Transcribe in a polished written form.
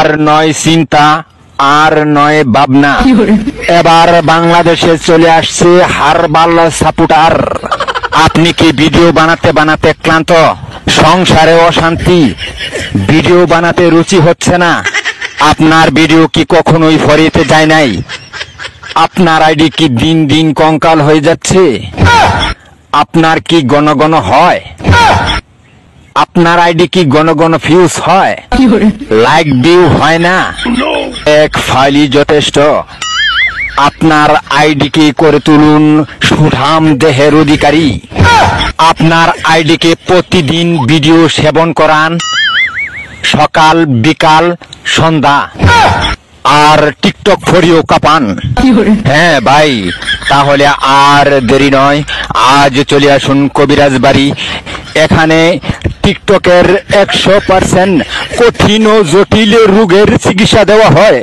আর নয় চিন্তা, আর নয় ভাবনা। এবার বাংলাদেশে চলে আসছে হারবাল সাপোর্টার। আপনি কি ভিডিও বানাতে বানাতে ক্লান্ত? সংসারে অশান্তি, ভিডিও বানাতে রুচি হচ্ছে না? আপনার ভিডিও কি কখনোই ফরিতে যায় নাই? আপনার আইডি কি দিন দিন কঙ্কাল হয়ে যাচ্ছে? আপনার কি ঘন ঘন হয়? আপনার আইডি কি ঘন ঘন ফিউজ হয়? লাইক ভিউ হয় না? এক ফাইলই যথেষ্ট। আপনার আইডিকে করে তুলুন সুঠাম দেহের অধিকারী। আপনার আইডিকে প্রতিদিন ভিডিও সেবন করান, সকাল বিকাল সন্ধ্যা, আর টিকটক ফরিও কাপান। হ্যাঁ ভাই, তাহলে আর দেরি নয়, আজ চলে আসুন কবিরাজ বাড়ি। এখানে টিকটকের 100% কঠিন ও জটিল রোগের চিকিৎসা দেওয়া হয়।